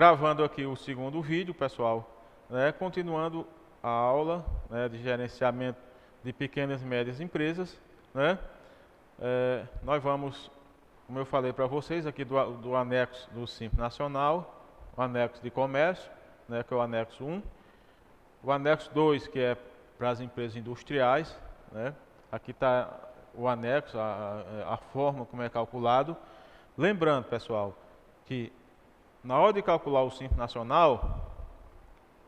gravando aqui o segundo vídeo, pessoal, né, continuando a aula, né, de gerenciamento de pequenas e médias empresas, né. Nós vamos, como eu falei para vocês, aqui do anexo do Simples Nacional, o anexo de comércio, né, que é o anexo 1, o anexo 2, que é para as empresas industriais, né. Aqui está o anexo, a forma como é calculado. Lembrando, pessoal, que na hora de calcular o Simples Nacional,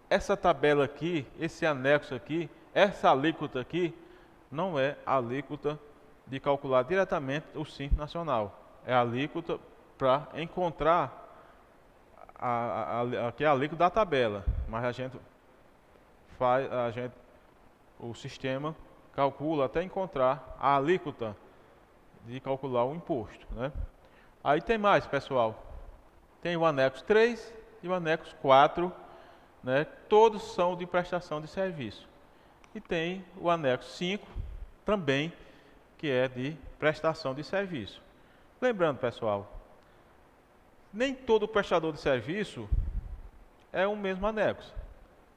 essa tabela aqui, esse anexo aqui, essa alíquota aqui, não é a alíquota de calcular diretamente o Simples Nacional. É a alíquota para encontrar aqui é a alíquota da tabela, mas o sistema calcula até encontrar a alíquota de calcular o imposto, né? Aí tem mais, pessoal. Tem o anexo 3 e o anexo 4, né? Todos são de prestação de serviço. E tem o anexo 5 também, que é de prestação de serviço. Lembrando, pessoal, nem todo prestador de serviço é o mesmo anexo.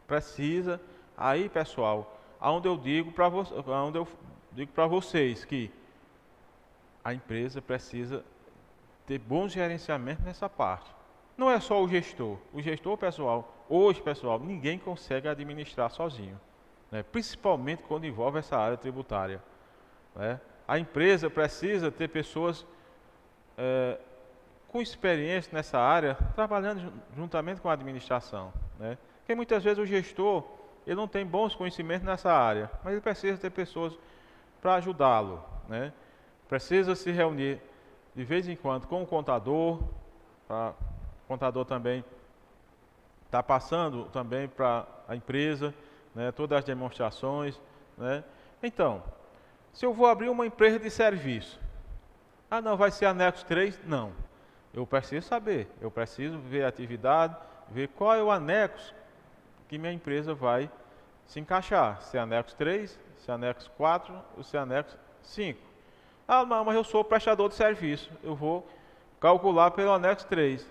Precisa, aí, pessoal, aonde eu digo para vocês que a empresa precisa ter bom gerenciamento nessa parte. Não é só o gestor. O gestor, pessoal, hoje, pessoal, ninguém consegue administrar sozinho, né? Principalmente quando envolve essa área tributária, né? A empresa precisa ter pessoas com experiência nessa área, trabalhando juntamente com a administração, né? Porque muitas vezes o gestor ele não tem bons conhecimentos nessa área, mas ele precisa ter pessoas para ajudá-lo, né? Precisa se reunir de vez em quando com o contador, o contador também está passando também para a empresa, né, todas as demonstrações, né? Então, se eu vou abrir uma empresa de serviço, não, vai ser anexo 3? Não. Eu preciso saber, eu preciso ver a atividade, ver qual é o anexo que minha empresa vai se encaixar. Se é anexo 3, se é anexo 4 ou se é anexo 5. Não, mas eu sou prestador de serviço, eu vou calcular pelo anexo 3.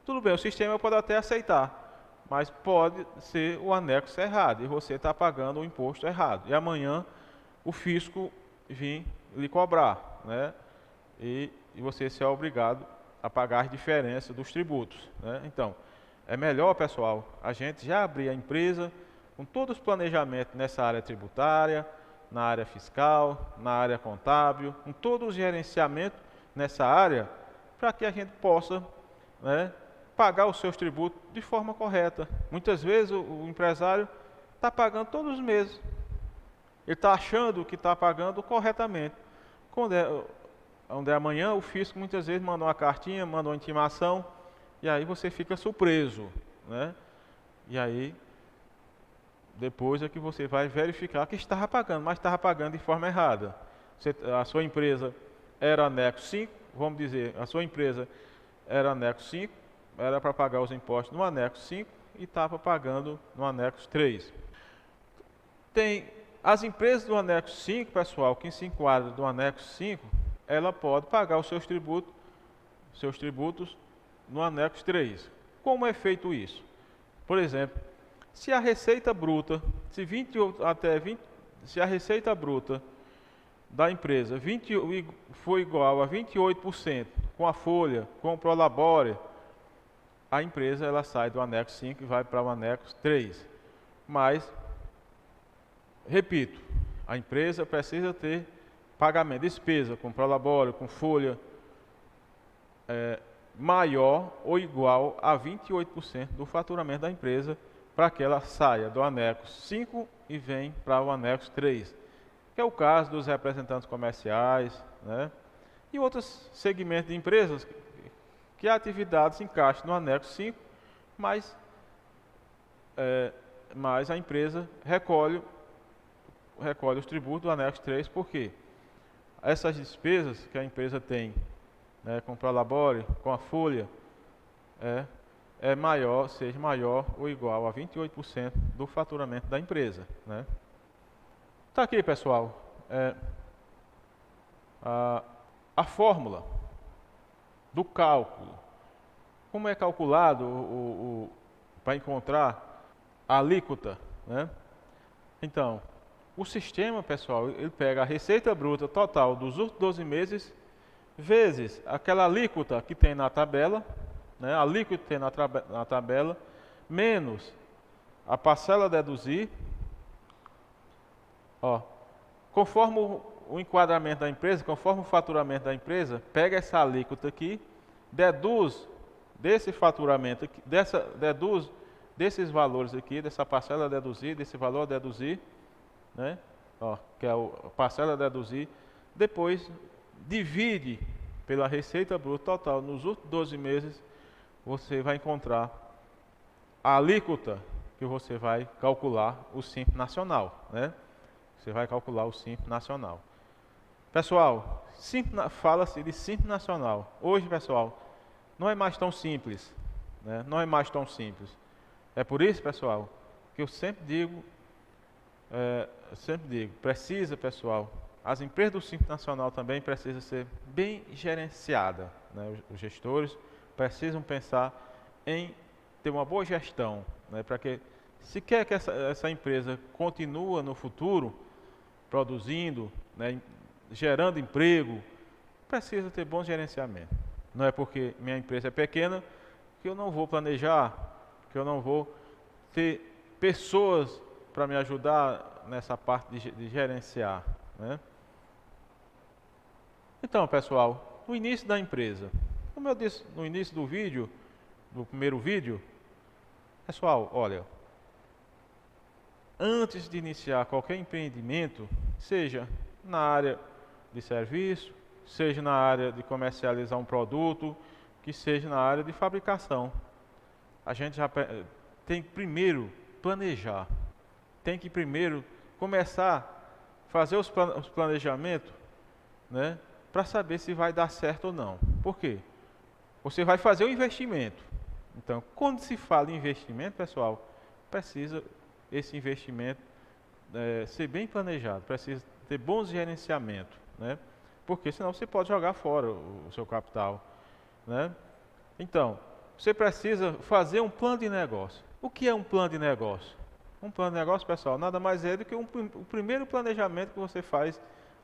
Tudo bem, o sistema pode até aceitar, mas pode ser o anexo errado e você está pagando o imposto errado. E amanhã o fisco vir lhe cobrar, né? E você ser obrigado a pagar as diferenças dos tributos, né? Então, é melhor, pessoal, a gente já abrir a empresa com todos os planejamentos nessa área tributária, na área fiscal, na área contábil, com todo o gerenciamento nessa área, para que a gente possa, né, pagar os seus tributos de forma correta. Muitas vezes o empresário está pagando todos os meses. Ele está achando que está pagando corretamente. Quando é amanhã, o fisco muitas vezes mandou uma cartinha, mandou uma intimação, e aí você fica surpreso, né? E aí, depois é que você vai verificar que estava pagando, mas estava pagando de forma errada. A sua empresa era anexo 5, vamos dizer, a sua empresa era anexo 5, era para pagar os impostos no anexo 5 e estava pagando no anexo 3. Tem as empresas do anexo 5, pessoal, que se enquadram do anexo 5, ela pode pagar os seus tributos no anexo 3. Como é feito isso? Por exemplo, se a receita bruta, se a receita bruta da empresa for igual a 28% com a folha, com o prolabore, a empresa ela sai do anexo 5 e vai para o anexo 3. Mas, repito, a empresa precisa ter pagamento, despesa com prolabore, com folha, maior ou igual a 28% do faturamento da empresa, para que ela saia do anexo 5 e venha para o anexo 3, que é o caso dos representantes comerciais, né? E outros segmentos de empresas que a atividade se encaixa no anexo 5, mas a empresa recolhe os tributos do anexo 3, porque essas despesas que a empresa tem, né, com o prolabore, com a folha, seja maior ou igual a 28% do faturamento da empresa, né? Tá aqui, pessoal, a fórmula do cálculo como é calculado para encontrar a alíquota, né? Então, o sistema, pessoal, ele pega a receita bruta total dos últimos 12 meses, vezes aquela alíquota que tem na tabela, né? A alíquota que tem na tabela, menos a parcela a deduzir, ó, conforme o enquadramento da empresa, conforme o faturamento da empresa, pega essa alíquota aqui, deduz desse faturamento aqui, deduz desses valores aqui, dessa parcela a deduzir, desse valor a deduzir, né? Ó, que é a parcela a deduzir, depois divide pela receita bruta total nos últimos 12 meses, você vai encontrar a alíquota que você vai calcular o Simples Nacional, né? Você vai calcular o Simples Nacional. Pessoal, fala-se de Simples Nacional. Hoje, pessoal, não é mais tão simples, né? Não é mais tão simples. É por isso, pessoal, que eu sempre digo, precisa, pessoal, as empresas do Simples Nacional também precisam ser bem gerenciadas, né? Os gestores precisam pensar em ter uma boa gestão, né? Para que, se quer que essa empresa continue no futuro, produzindo, né, gerando emprego, precisa ter bom gerenciamento. Não é porque minha empresa é pequena que eu não vou planejar, que eu não vou ter pessoas para me ajudar nessa parte de gerenciar, né? Então, pessoal, no início da empresa, como eu disse no início do vídeo, do primeiro vídeo, pessoal, olha, antes de iniciar qualquer empreendimento, seja na área de serviço, seja na área de comercializar um produto, que seja na área de fabricação, a gente já tem que primeiro planejar, tem que primeiro começar a fazer os planejamentos, né, para saber se vai dar certo ou não. Por quê? Você vai fazer o investimento. Então, quando se fala em investimento, pessoal, precisa esse investimento ser bem planejado, precisa ter bons gerenciamentos, né? Porque senão você pode jogar fora o seu capital, né? Então, você precisa fazer um plano de negócio. O que é um plano de negócio? Um plano de negócio, pessoal, nada mais é do que o primeiro planejamento que você faz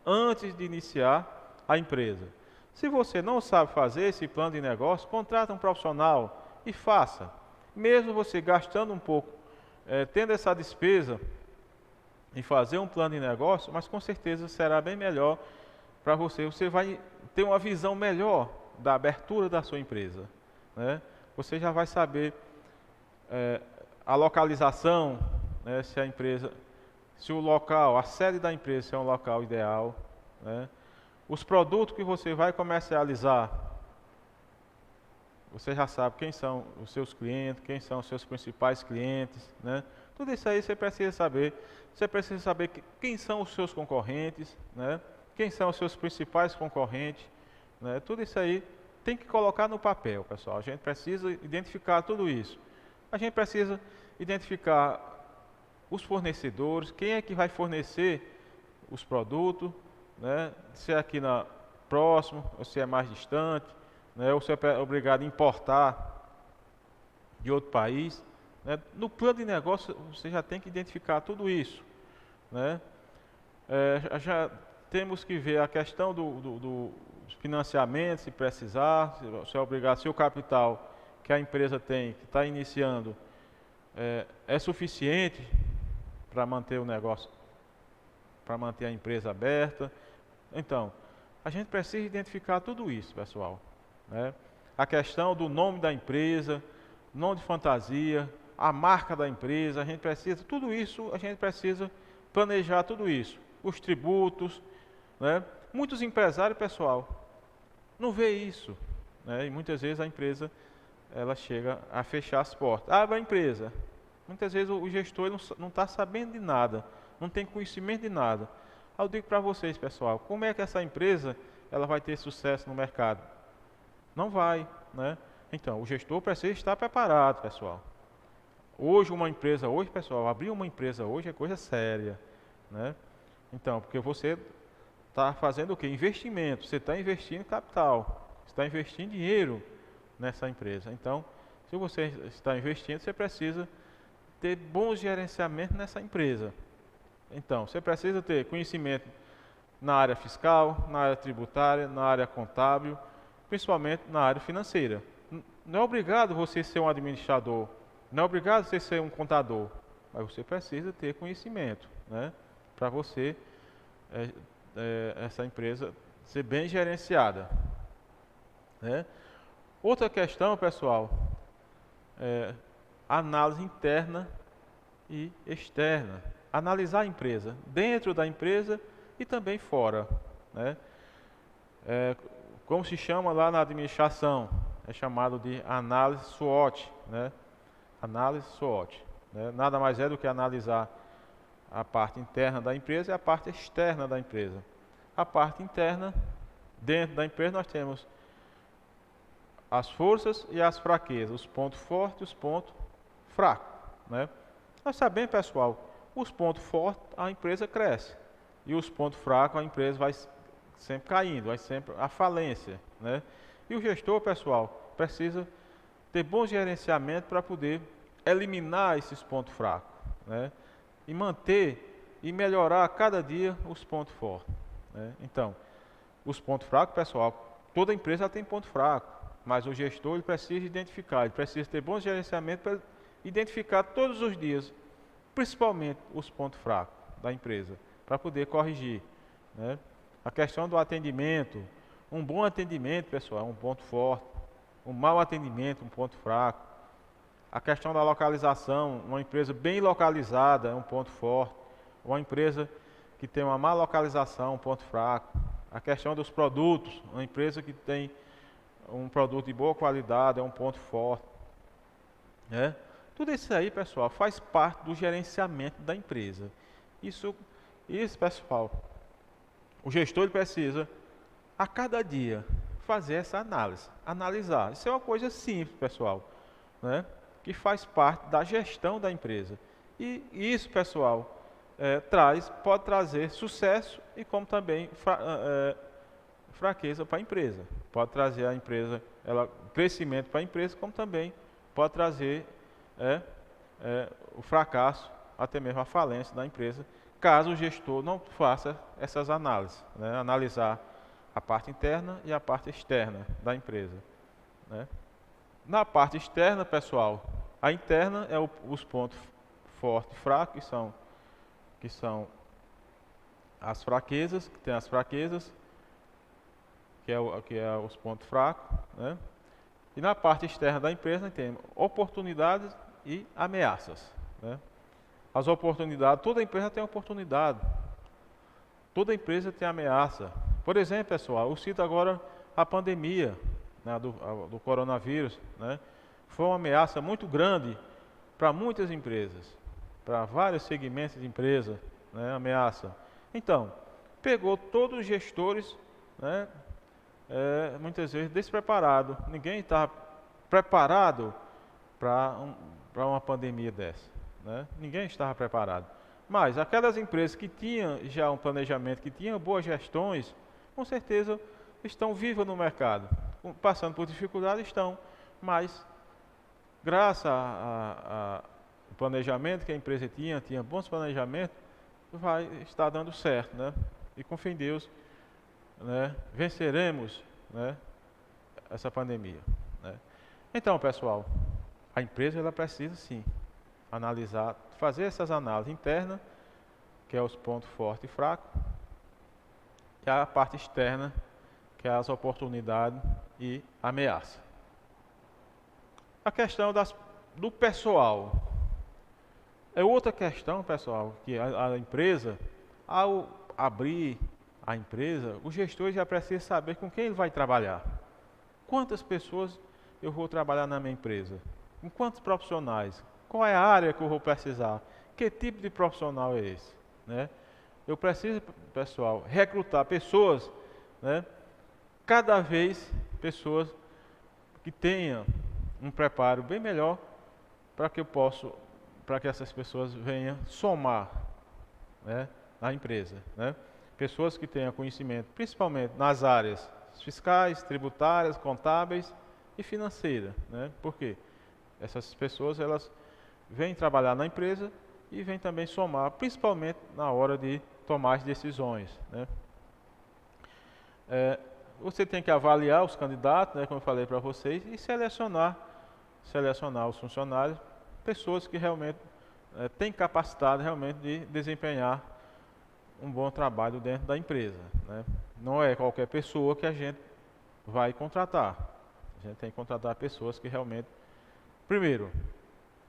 antes de iniciar a empresa. Se você não sabe fazer esse plano de negócio, contrata um profissional e faça. Mesmo você gastando um pouco, tendo essa despesa em fazer um plano de negócio, mas com certeza será bem melhor para você. Você vai ter uma visão melhor da abertura da sua empresa, né? Você já vai saber a localização, né? Se a empresa, se o local, a sede da empresa é um local ideal, né? Os produtos que você vai comercializar, você já sabe quem são os seus clientes, quem são os seus principais clientes, né? Tudo isso aí você precisa saber. Você precisa saber quem são os seus concorrentes, né? Quem são os seus principais concorrentes, né? Tudo isso aí tem que colocar no papel, pessoal. A gente precisa identificar tudo isso. A gente precisa identificar os fornecedores, quem é que vai fornecer os produtos, né? Se é aqui próximo, ou se é mais distante, né? Ou se é obrigado a importar de outro país, né? No plano de negócio você já tem que identificar tudo isso, né? Já temos que ver a questão do financiamento, se precisar, se é obrigado, se o capital que a empresa tem, que está iniciando, é suficiente para manter o negócio, para manter a empresa aberta. Então, a gente precisa identificar tudo isso, pessoal, né? A questão do nome da empresa, nome de fantasia, a marca da empresa, a gente precisa, tudo isso, a gente precisa planejar tudo isso. Os tributos, né? Muitos empresários, pessoal, não vê isso, né? E muitas vezes a empresa, ela chega a fechar as portas. Abre a empresa. Muitas vezes o gestor não está sabendo de nada, não tem conhecimento de nada. Aí eu digo para vocês, pessoal, como é que essa empresa ela vai ter sucesso no mercado? Não vai, né? Então, o gestor precisa estar preparado, pessoal. Hoje, pessoal, abrir uma empresa hoje é coisa séria, né? Então, porque você está fazendo o quê? Investimento. Você está investindo capital, você está investindo dinheiro nessa empresa. Então, se você está investindo, você precisa ter bons gerenciamentos nessa empresa. Então, você precisa ter conhecimento na área fiscal, na área tributária, na área contábil, principalmente na área financeira. Não é obrigado você ser um administrador, não é obrigado você ser um contador, mas você precisa ter conhecimento, né, para você essa empresa ser bem gerenciada, né? Outra questão, pessoal, é análise interna e externa. Analisar a empresa, dentro da empresa e também fora, né? Como se chama lá na administração, é chamado de análise SWOT, né? Análise SWOT, né? Nada mais é do que analisar a parte interna da empresa e a parte externa da empresa. A parte interna, dentro da empresa nós temos as forças e as fraquezas, os pontos fortes e os pontos fracos, né? Nós sabemos, pessoal, os pontos fortes a empresa cresce e os pontos fracos a empresa vai sempre caindo, vai sempre à falência, né? E o gestor, pessoal, precisa ter bom gerenciamento para poder eliminar esses pontos fracos, né? E manter e melhorar a cada dia os pontos fortes, né? Então, os pontos fracos, pessoal, toda empresa tem ponto fraco, mas o gestor ele precisa identificar, ele precisa ter bom gerenciamento para identificar todos os dias, principalmente os pontos fracos da empresa, para poder corrigir, né? A questão do atendimento, um bom atendimento, pessoal, é um ponto forte, um mau atendimento, um ponto fraco. A questão da localização, uma empresa bem localizada é um ponto forte, uma empresa que tem uma má localização, um ponto fraco. A questão dos produtos, uma empresa que tem um produto de boa qualidade é um ponto forte, né? Tudo isso aí, pessoal, faz parte do gerenciamento da empresa. Isso, pessoal, o gestor ele precisa, a cada dia, fazer essa análise, analisar. Isso é uma coisa simples, pessoal, né, que faz parte da gestão da empresa. E isso, pessoal, pode trazer sucesso e como também fraqueza para a empresa. Pode trazer a empresa, crescimento para a empresa, como também pode trazer o fracasso, até mesmo a falência da empresa, caso o gestor não faça essas análises, né? Analisar a parte interna e a parte externa da empresa, né? Na parte externa, pessoal, a interna é os pontos fortes e fracos, que são as fraquezas, que tem as fraquezas, que é os pontos fracos, né? E na parte externa da empresa tem oportunidades e ameaças, né? As oportunidades, toda empresa tem oportunidade, toda empresa tem ameaça. Por exemplo, pessoal, eu cito agora a pandemia, né, do coronavírus, né? Foi uma ameaça muito grande para muitas empresas, para vários segmentos de empresa, né, ameaça. Então, pegou todos os gestores, né, muitas vezes despreparado. Ninguém estava preparado para uma pandemia dessa, né? Ninguém estava preparado. Mas aquelas empresas que tinham já um planejamento, que tinham boas gestões, com certeza estão vivas no mercado. Passando por dificuldade estão, mas graças ao planejamento que a empresa tinha bons planejamentos, vai estar dando certo, né? E com fé em Deus, né, venceremos, né, essa pandemia, né? Então, pessoal, a empresa ela precisa sim analisar, fazer essas análises internas, que é os pontos fortes e fracos, e a parte externa, que é as oportunidades e ameaças. A questão do pessoal é outra questão, pessoal, que a empresa, ao abrir a empresa, o gestor já precisa saber com quem ele vai trabalhar. Quantas pessoas eu vou trabalhar na minha empresa? Com quantos profissionais? Qual é a área que eu vou precisar? Que tipo de profissional é esse, né? Eu preciso, pessoal, recrutar pessoas, né? Cada vez pessoas que tenham um preparo bem melhor para que essas pessoas venham somar, né, na empresa, né? Pessoas que tenham conhecimento, principalmente nas áreas fiscais, tributárias, contábeis e financeira, né? Por quê? Essas pessoas, elas vêm trabalhar na empresa e vêm também somar, principalmente na hora de tomar as decisões, né? Você tem que avaliar os candidatos, né, como eu falei para vocês, e selecionar os funcionários, pessoas que realmente têm capacidade realmente de desempenhar um bom trabalho dentro da empresa, né? Não é qualquer pessoa que a gente vai contratar. A gente tem que contratar pessoas que realmente, primeiro,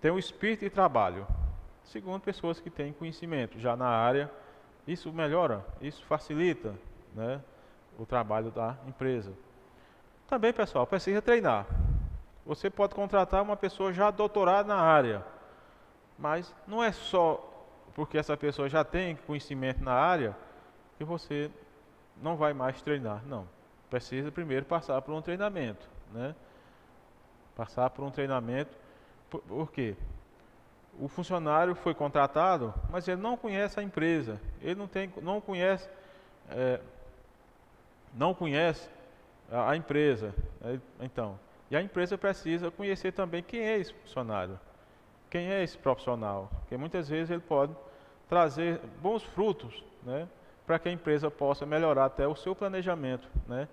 têm o espírito de trabalho. Segundo, pessoas que têm conhecimento já na área. Isso melhora, isso facilita, né, o trabalho da empresa. Também, pessoal, precisa treinar. Você pode contratar uma pessoa já doutorada na área, mas não é só porque essa pessoa já tem conhecimento na área que você não vai mais treinar. Não. Precisa primeiro passar por um treinamento, né? Passar por um treinamento. Por quê? O funcionário foi contratado, mas ele não conhece a empresa. Ele não conhece a empresa. Então, e a empresa precisa conhecer também quem é esse funcionário, quem é esse profissional, porque muitas vezes ele pode trazer bons frutos, né, para que a empresa possa melhorar até o seu planejamento, né?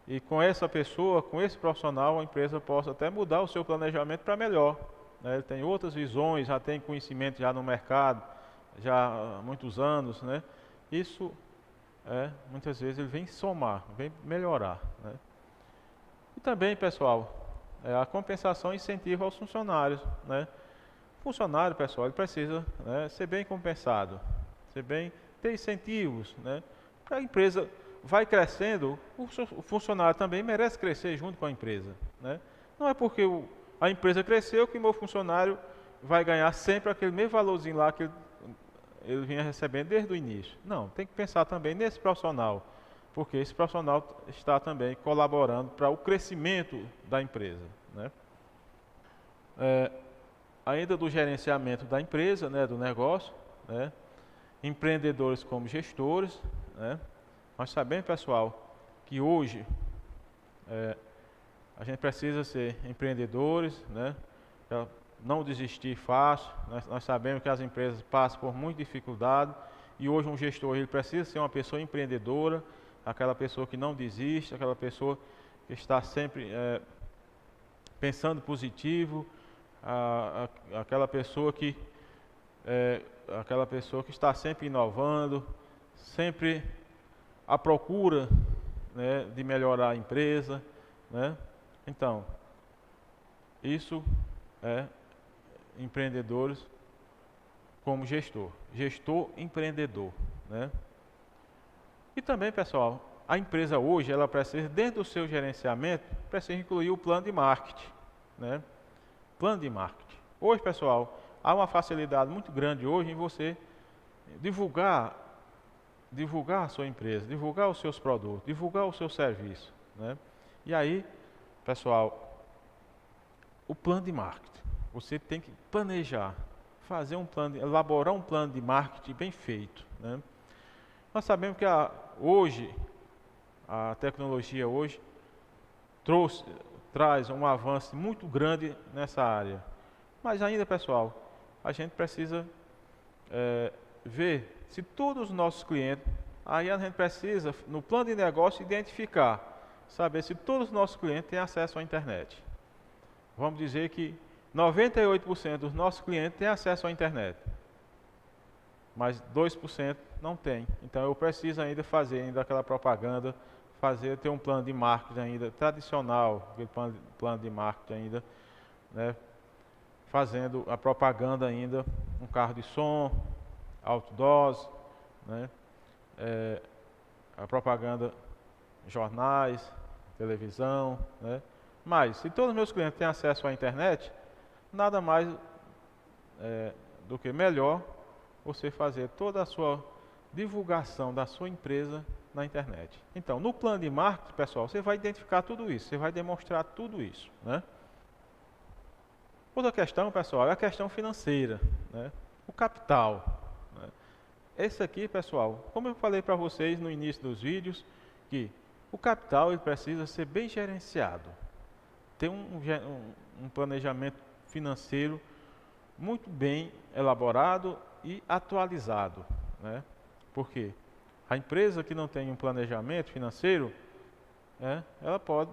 E com essa pessoa, com esse profissional, a empresa possa até mudar o seu planejamento para melhor, né? Ele tem outras visões, já tem conhecimento já no mercado, já há muitos anos, né? Isso muitas vezes ele vem somar, vem melhorar, né? E também, pessoal, a compensação e incentivo aos funcionários, né? O funcionário, pessoal, ele precisa, né, ser bem compensado, ter incentivos, né? Para a empresa vai crescendo, o funcionário também merece crescer junto com a empresa, né? Não é porque a empresa cresceu que o meu funcionário vai ganhar sempre aquele mesmo valorzinho lá que ele vinha recebendo desde o início. Não, tem que pensar também nesse profissional, porque esse profissional está também colaborando para o crescimento da empresa, né? Ainda do gerenciamento da empresa, né, do negócio, né? Empreendedores como gestores, né? Nós sabemos, pessoal, que hoje a gente precisa ser empreendedores, né? Pra não desistir fácil. Nós sabemos que as empresas passam por muita dificuldade e hoje um gestor ele precisa ser uma pessoa empreendedora, aquela pessoa que não desiste, aquela pessoa que está sempre pensando positivo, aquela pessoa que está sempre inovando, sempre à procura, né, de melhorar a empresa, né? Então, isso é empreendedores como gestor empreendedor, né? E também, pessoal, a empresa hoje, ela precisa, dentro do seu gerenciamento, precisa incluir o plano de marketing, né? Plano de marketing. Hoje, pessoal, há uma facilidade muito grande hoje em você divulgar a sua empresa, divulgar os seus produtos, divulgar o seu serviço, né? E aí, pessoal, o plano de marketing. Você tem que planejar, elaborar um plano de marketing bem feito, né? Nós sabemos que hoje, a tecnologia hoje traz um avanço muito grande nessa área. Mas ainda, pessoal, a gente precisa ver se todos os nossos clientes, aí a gente precisa, no plano de negócio, identificar, saber se todos os nossos clientes têm acesso à internet. Vamos dizer que 98% dos nossos clientes têm acesso à internet, mas 2% não tem. Então eu preciso ainda fazer ainda aquela propaganda, ter um plano de marketing ainda tradicional, aquele plano de marketing ainda, né, fazendo a propaganda ainda, um carro de som, outdoors, né, a propaganda em jornais, televisão, né. Mas se todos os meus clientes têm acesso à internet, nada mais do que melhor você fazer toda a sua divulgação da sua empresa na internet. Então, no plano de marketing, pessoal, você vai identificar tudo isso, você vai demonstrar tudo isso, né? Outra questão, pessoal, é a questão financeira, né? O capital, né? Esse aqui, pessoal, como eu falei para vocês no início dos vídeos, que o capital ele precisa ser bem gerenciado. ter um planejamento financeiro muito bem elaborado e atualizado, né? Por quê? A empresa que não tem um planejamento financeiro, ela pode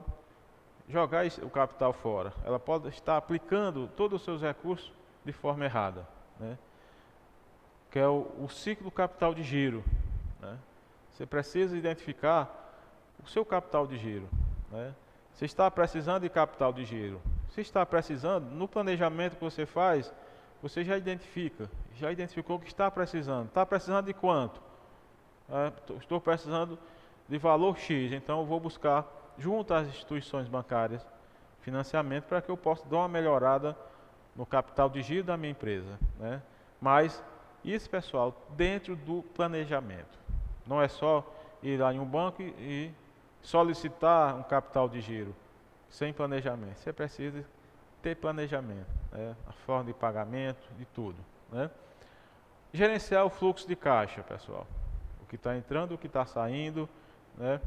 jogar o capital fora, ela pode estar aplicando todos os seus recursos de forma errada, né? Que é o ciclo do capital de giro, né? Você precisa identificar o seu capital de giro, né? Você está precisando de capital de giro. Se está precisando, no planejamento que você faz, você já identificou que está precisando. Está precisando de quanto? Estou precisando de valor X, então eu vou buscar junto às instituições bancárias financiamento para que eu possa dar uma melhorada no capital de giro da minha empresa, né? Mas isso, pessoal, dentro do planejamento. Não é só ir lá em um banco e solicitar um capital de giro sem planejamento. Você precisa ter planejamento, né? A forma de pagamento, de tudo, né? Gerenciar o fluxo de caixa, pessoal. O que está entrando, o que está saindo, né?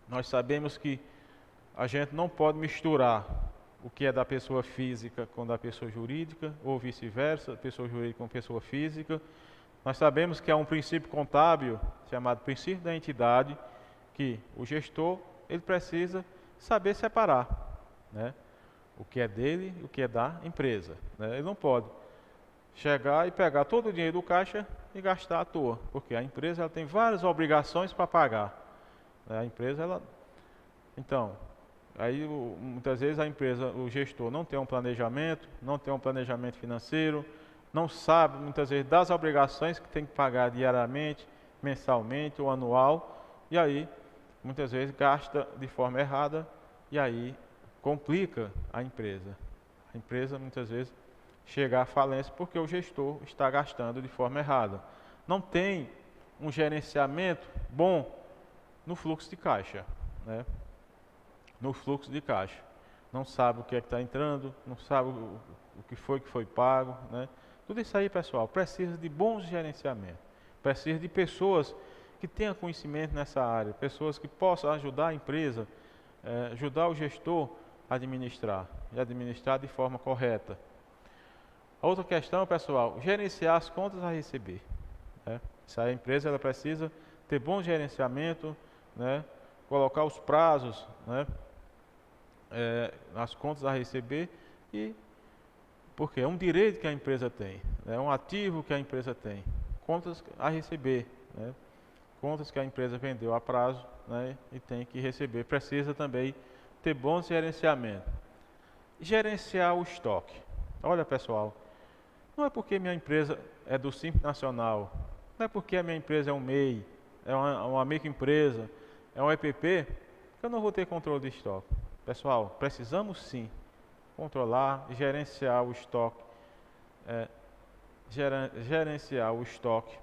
Nós sabemos que a gente não pode misturar o que é da pessoa física com da pessoa jurídica, ou vice-versa, pessoa jurídica com pessoa física. Nós sabemos que há um princípio contábil, chamado princípio da entidade, que o gestor ele precisa saber separar, né? O que é dele e o que é da empresa, né? Ele não pode chegar e pegar todo o dinheiro do caixa e gastar à toa, porque a empresa ela tem várias obrigações para pagar, né? A empresa ela, então, aí muitas vezes a empresa, o gestor não tem um planejamento, não tem um planejamento financeiro, não sabe muitas vezes das obrigações que tem que pagar diariamente, mensalmente ou anual, e aí muitas vezes gasta de forma errada e aí complica a empresa. A empresa muitas vezes chega à falência porque o gestor está gastando de forma errada. Não tem um gerenciamento bom no fluxo de caixa, né? No fluxo de caixa. Não sabe o que é que está entrando, não sabe o que foi pago, né? Tudo isso aí, pessoal, precisa de bons gerenciamentos. Precisa de pessoas que tenham conhecimento nessa área, pessoas que possam ajudar a empresa, ajudar o gestor a administrar e administrar de forma correta. A outra questão, pessoal, gerenciar as contas a receber, né? Isso aí, a empresa ela precisa ter bom gerenciamento, né? Colocar os prazos, né? As contas a receber, e porque é um direito que a empresa tem, é um ativo que a empresa tem, contas a receber, né? Contas que a empresa vendeu a prazo, né? E tem que receber. Precisa também ter bom gerenciamento. Gerenciar o estoque. Olha, pessoal, não é porque minha empresa é do Simples Nacional, não é porque a minha empresa é um MEI, é uma microempresa, é um EPP, que eu não vou ter controle de estoque. Pessoal, precisamos sim controlar e gerenciar o estoque, gerenciar o estoque,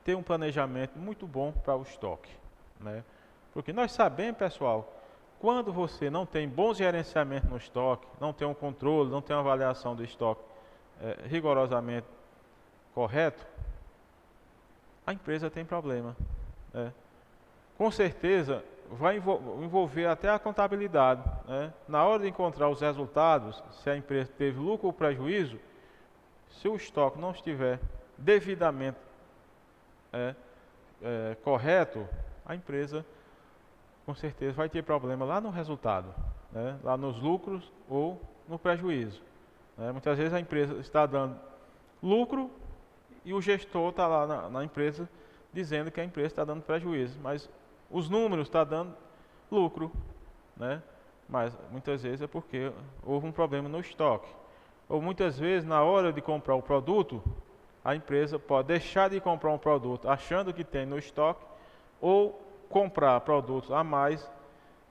ter um planejamento muito bom para o estoque, né? Porque nós sabemos, pessoal, quando você não tem bom gerenciamento no estoque, não tem um controle, não tem uma avaliação do estoque rigorosamente correto, a empresa tem problema, né? Com certeza vai envolver até a contabilidade, né? Na hora de encontrar os resultados, se a empresa teve lucro ou prejuízo, se o estoque não estiver devidamente correto, a empresa com certeza vai ter problema lá no resultado, né? Lá nos lucros ou no prejuízo, né? Muitas vezes a empresa está dando lucro e o gestor está lá na empresa dizendo que a empresa está dando prejuízo, mas os números estão dando lucro, né? Mas muitas vezes é porque houve um problema no estoque. Ou muitas vezes na hora de comprar o produto, a empresa pode deixar de comprar um produto achando que tem no estoque, ou comprar produtos a mais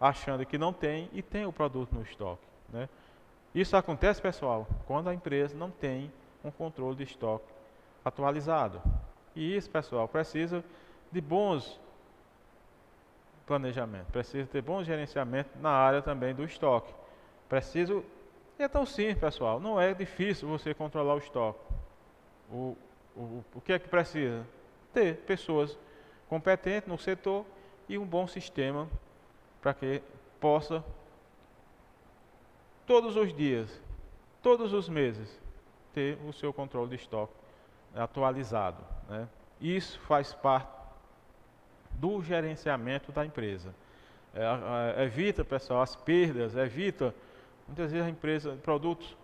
achando que não tem e tem o produto no estoque, né? Isso acontece, pessoal, quando a empresa não tem um controle de estoque atualizado. E isso, pessoal, precisa de bons planejamentos, precisa ter bom gerenciamento na área também do estoque. Preciso, e é tão simples, pessoal, não é difícil você controlar o estoque. O que é que precisa? Ter pessoas competentes no setor e um bom sistema para que possa todos os dias, todos os meses, ter o seu controle de estoque atualizado, né? Isso faz parte do gerenciamento da empresa. Evita, pessoal, as perdas, evita muitas vezes a empresa, produtos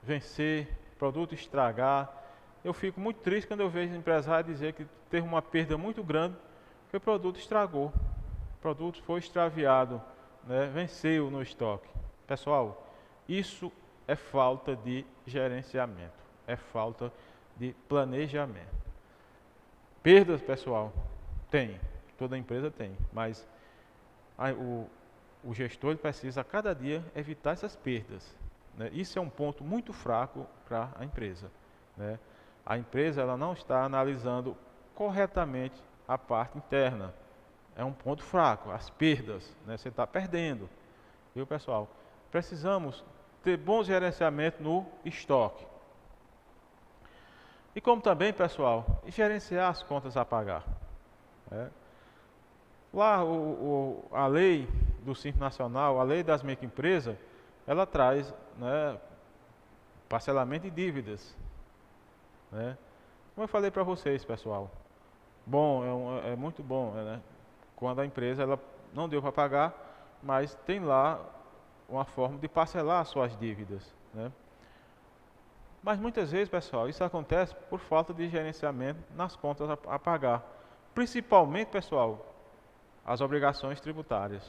vencer, produto estragar. Eu fico muito triste quando eu vejo empresário dizer que teve uma perda muito grande porque o produto estragou, o produto foi extraviado, né? Venceu no estoque. Pessoal, isso é falta de gerenciamento, é falta de planejamento. Perdas, pessoal, tem, toda empresa tem, mas o gestor ele precisa a cada dia evitar essas perdas, né? Isso é um ponto muito fraco para a empresa, né? A empresa ela não está analisando corretamente a parte interna. É um ponto fraco, as perdas, né? Você está perdendo, viu, pessoal? Precisamos ter bom gerenciamento no estoque. E como também, pessoal, gerenciar as contas a pagar, né? Lá a lei do Simples Nacional, a lei das microempresas, ela traz, né, parcelamento de dívidas, né? Como eu falei para vocês, pessoal, bom, é muito bom, né? Quando a empresa ela não deu para pagar, mas tem lá uma forma de parcelar as suas dívidas, né? Mas muitas vezes, pessoal, isso acontece por falta de gerenciamento nas contas a pagar. Principalmente, pessoal, as obrigações tributárias,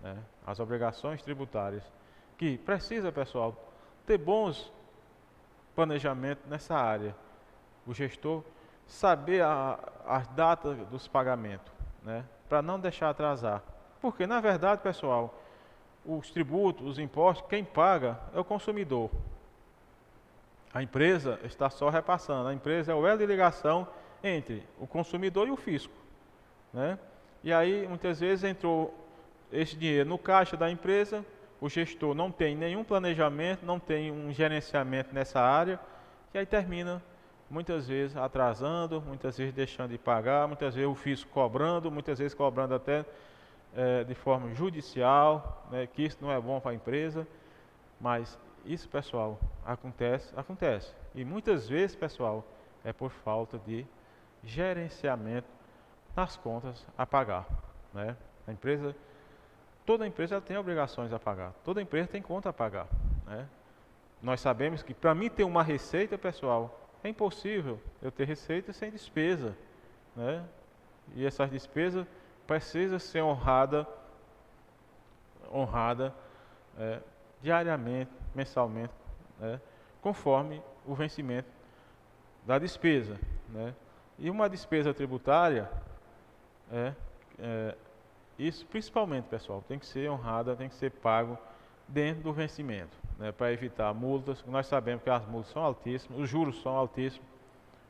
né? As obrigações tributárias, que precisa, pessoal, ter bons planejamentos nessa área. O gestor saber as datas dos pagamentos, né? Para não deixar atrasar. Porque, na verdade, pessoal, os tributos, os impostos, quem paga é o consumidor. A empresa está só repassando. A empresa é o elo de ligação entre o consumidor e o fisco, né? E aí, muitas vezes, entrou esse dinheiro no caixa da empresa, o gestor não tem nenhum planejamento, não tem um gerenciamento nessa área, e aí termina, muitas vezes, atrasando, muitas vezes deixando de pagar, muitas vezes o fisco cobrando, muitas vezes cobrando até de forma judicial, né, que isso não é bom para a empresa, mas isso, pessoal, acontece. E muitas vezes, pessoal, é por falta de gerenciamento nas contas a pagar, né? Toda empresa ela tem obrigações a pagar, toda empresa tem conta a pagar, né? Nós sabemos que para mim ter uma receita, pessoal, é impossível eu ter receita sem despesa, né? E essas despesas precisam ser honrada diariamente, mensalmente, né? Conforme o vencimento da despesa, né? E uma despesa tributária isso principalmente, pessoal, tem que ser honrada, tem que ser pago dentro do vencimento, né, para evitar multas. Nós sabemos que as multas são altíssimas, os juros são altíssimos,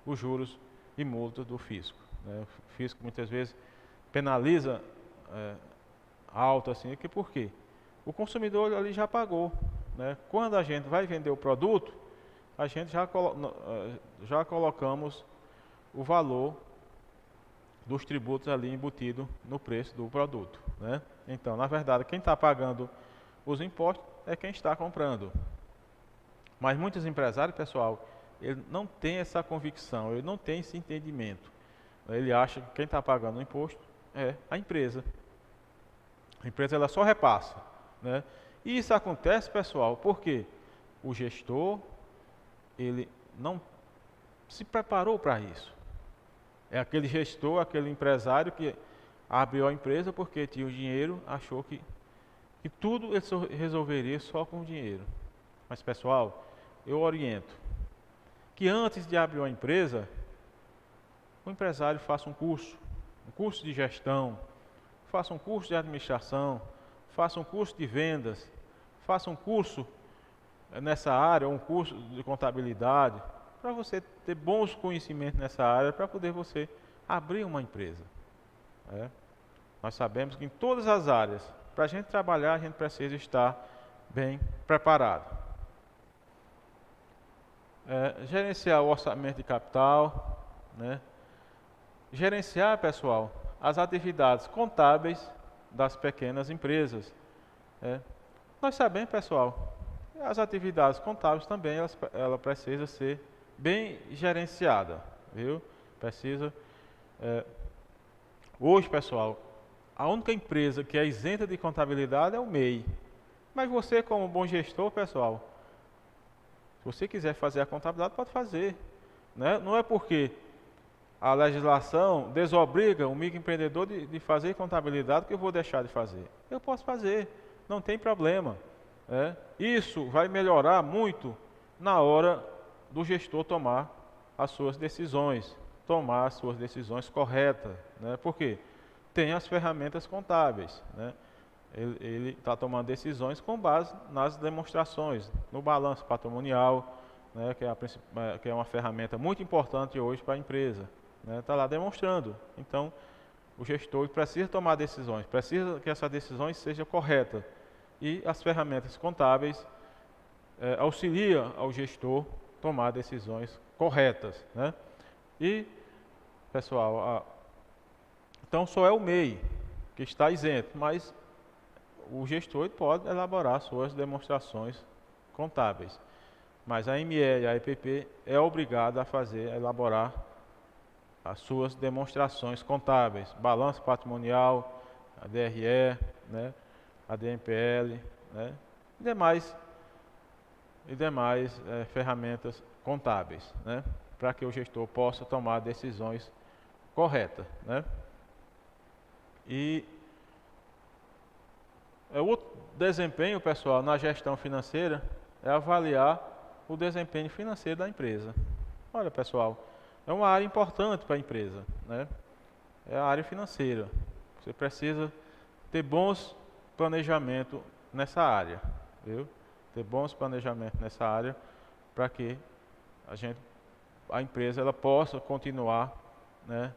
os juros e multas do fisco, né? O fisco muitas vezes penaliza alto assim, por quê? O consumidor ali já pagou, né? Quando a gente vai vender o produto, a gente já colocamos o valor dos tributos ali embutido no preço do produto, né? Então, na verdade, quem está pagando os impostos é quem está comprando. Mas muitos empresários, pessoal, ele não tem essa convicção, ele não tem esse entendimento. Ele acha que quem está pagando o imposto é a empresa. A empresa ela só repassa, né? E isso acontece, pessoal, porque o gestor ele não se preparou para isso. É aquele gestor, aquele empresário que abriu a empresa porque tinha o dinheiro, achou que tudo ele resolveria só com o dinheiro. Mas, pessoal, eu oriento que antes de abrir uma empresa, o empresário faça um curso de gestão, faça um curso de administração, faça um curso de vendas, faça um curso nessa área, um curso de contabilidade, para você ter bons conhecimentos nessa área, para poder você abrir uma empresa. Nós sabemos que em todas as áreas, para a gente trabalhar, a gente precisa estar bem preparado. Gerenciar o orçamento de capital, né? Gerenciar, pessoal, as atividades contábeis das pequenas empresas. Nós sabemos, pessoal, As atividades contábeis também, ela precisa ser bem gerenciada, viu? Precisa. Hoje, pessoal, a única empresa que é isenta de contabilidade é o MEI. Mas você, como bom gestor, pessoal, se você quiser fazer a contabilidade, pode fazer, né? Não é porque a legislação desobriga o microempreendedor de fazer contabilidade que eu vou deixar de fazer. Eu posso fazer, não tem problema, né? Isso vai melhorar muito na hora do gestor tomar as suas decisões corretas, né? Por quê? Tem as ferramentas contábeis, né? Ele está tomando decisões com base nas demonstrações, no balanço patrimonial, né, que é uma ferramenta muito importante hoje para a empresa. Está lá demonstrando. Então, o gestor precisa tomar decisões, precisa que essas decisões sejam corretas. E as ferramentas contábeis auxiliam ao gestor tomar decisões corretas, né? E, pessoal, então só é o MEI que está isento, mas o gestor pode elaborar suas demonstrações contábeis. Mas a ME e a EPP é obrigada a elaborar as suas demonstrações contábeis, balanço patrimonial, a DRE, né, a DMPL, né, e demais ferramentas contábeis, né, para que o gestor possa tomar decisões corretas, né. E o desempenho, pessoal, na gestão financeira é avaliar o desempenho financeiro da empresa. Olha, pessoal, é uma área importante para a empresa, né? É a área financeira. Você precisa ter bons planejamentos nessa área, viu? Ter bons planejamentos nessa área para que a empresa ela possa continuar, né,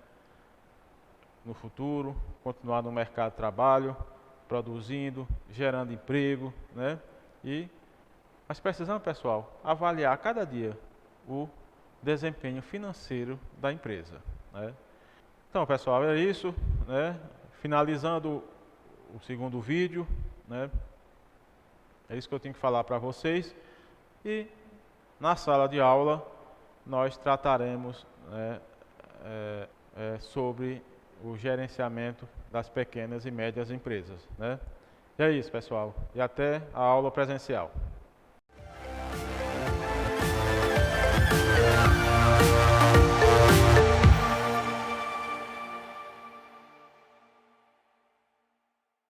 no futuro, continuar no mercado de trabalho, produzindo, gerando emprego, né? Mas precisamos, pessoal, avaliar a cada dia o desempenho financeiro da empresa, né? Então, pessoal, é isso, né? Finalizando o segundo vídeo, né? É isso que eu tenho que falar para vocês. E na sala de aula nós trataremos, né, sobre o gerenciamento das pequenas e médias empresas, né? E é isso, pessoal. E até a aula presencial.